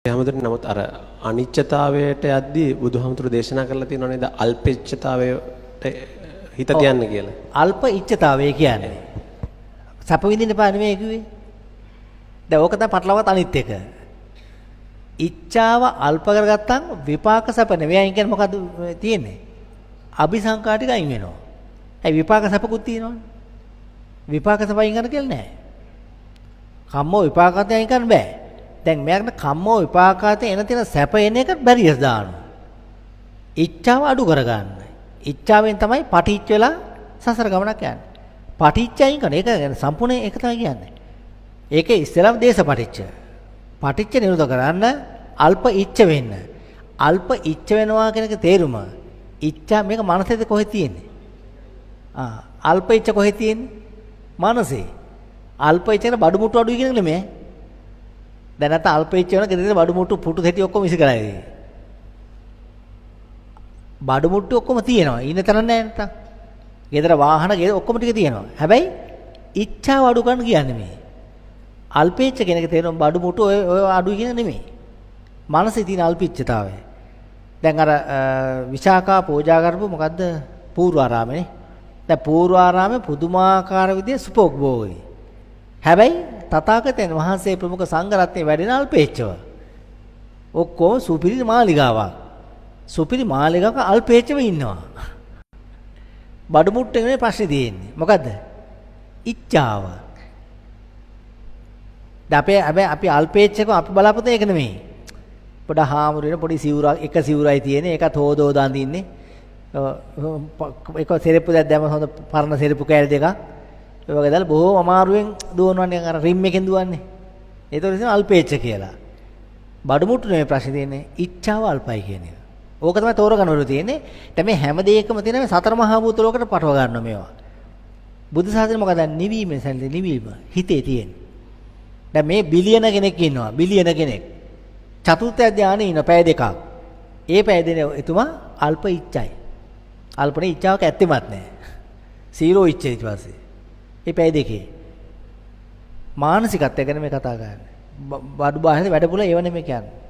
හැමදෙරේ නමුත් අර අනිච්චතාවයට යද්දී බුදුහාමුදුරු දේශනා කරලා තියෙනව නේද අල්පෙච්ඡතාවයට හිත තියන්න කියලා. අල්ප ඉච්ඡතාවය කියන්නේ සැප විඳින්න බෑ නෙමෙයි කිව්වේ. දැන් ඕක තමයි පටලවත් අනිත් එක. ඉච්ඡාව අල්ප කරගත්තම් විපාක සැප නෙවෙයි අයින් කියන්නේ මොකද්ද තියෙන්නේ? අபிසංකා ටික අයින් වෙනවා. ඒ විපාක සැපකුත් තියෙනවනේ. විපාක සැප අයින් කරන්න කියලා නෑ. කම්මෝ විපාකات අයින් කරන්න බෑ. දැන් මෙයාට කම්මෝ විපාකාතේ එන තියෙන සැප එන එකට බැරියස් දානවා. ඉච්ඡාව අඩු කරගන්න. ඉච්ඡාවෙන් තමයි පටිච්ච වෙලා සසර ගමනක් යන්නේ. පටිච්චයෙන් කරන ඒක සම්පූර්ණ ඒක තමයි කියන්නේ. ඒකේ ඉස්සෙල්ලාම දේශපටිච්ච. පටිච්ච නිරුද්ධ කරන්න අල්ප ඉච්ඡ වෙන්න. අල්ප ඉච්ඡ වෙනවා කියන එක තේරුම. ඉච්ඡා මේක මනසේද කොහෙද තියෙන්නේ? අල්ප ඉච්ඡ කොහෙද තියෙන්නේ? මනසේ. අල්ප ඉච්ඡන බඩු මුට්ටු අඩුයි කියන එක නෙමෙයි. දැන් නැත්නම් අල්ප ඉච්ඡ වෙන ගෙදර බඩු මුට්ටු පුටු තෙටි ඔක්කොම විසි කරයි. බඩු මුට්ටු ඔක්කොම තියෙනවා. ඉන්න තරම් නැහැ නැත්තම්. ගෙදර වාහන ගෙදර ඔක්කොම ටික තියෙනවා. හැබැයි ඉච්ඡාව අඩු කරන්න කියන්නේ මේ. අල්පේච්ඡ කෙනෙක් තේරෙන බඩු මුට්ටු ඔය අඩුයි කියන නෙමෙයි. මනසේ තියෙන අල්පිච්ඡතාවය. දැන් අර විශාකා පූජා කරපු මොකද්ද? පූර්වාරාමනේ. දැන් පූර්වාරාමේ පුදුමාකාර විදිහේ සුපෝක්භෝගී. හැබැයි තථාගතයන් වහන්සේ ප්‍රමුඛ සංඝ රත්නයේ වැඩෙන අල්පේච්ඡව. ඔක්කොම සුපිරි මාලිගාවක්. සුපිරි මාලිගාවක අල්පේච්ඡව ඉන්නවා. බඩු මුට්ටේ නෙමෙයි ප්‍රශ්නේ තියෙන්නේ. මොකද්ද? ඉච්ඡාව. දැන් අපි අල්පේච්ඡක අපි බලාපොරොත්තු ඒක නෙමෙයි. පොඩ හාමුදුරනේ පොඩි සිවුරක් එක සිවුරයි තියෙන්නේ. ඒකත් හොදෝද අඳින්නේ. ඒක සෙරෙප්පු දැම්ම හොඳ පරණ සෙරෙප්පු කෑලි දෙකක්. ඒ වගේ දාලා බොහොම අමාරුවෙන් දුවනවන්නේ අර රිම් එකෙන් දුවන්නේ. ඒතකොට ඉතින් අල්පේච්ඡ කියලා. බඩු මුට්ටු නෙමෙයි ප්‍රශ්නේ තියෙන්නේ. ඉච්ඡාව අල්පයි කියන එක. ඕක තමයි තෝරගන්න ඕනේ තියෙන්නේ. දැන් මේ හැම දෙයකම තියෙන මේ සතර මහා භූත ලෝකයට පටව ගන්නවා මේවා. බුදු සාසනේ මොකද නිවීමෙන් සැලෙන්නේ නිවීම හිතේ තියෙන්නේ. දැන් මේ බිලියන කෙනෙක් ඉන්නවා. බිලියන කෙනෙක්. චතුර්ථ ධානයේ ඉන්න පැය දෙකක්. ඒ පැය දෙන එතුමා අල්ප ඉච්ඡයි. අල්පනේ ඉච්ඡාවක් ඇත්තෙමත් නැහැ. සීරෝ ඉච්ඡයි ඊට පස්සේ. ඒ පැය දෙකේ. මානසිකත්වය ගැන මේ කතා කරන්නේ. බඩු බාහිර වැඩ පුළ ඒව නෙමෙයි කියන්නේ.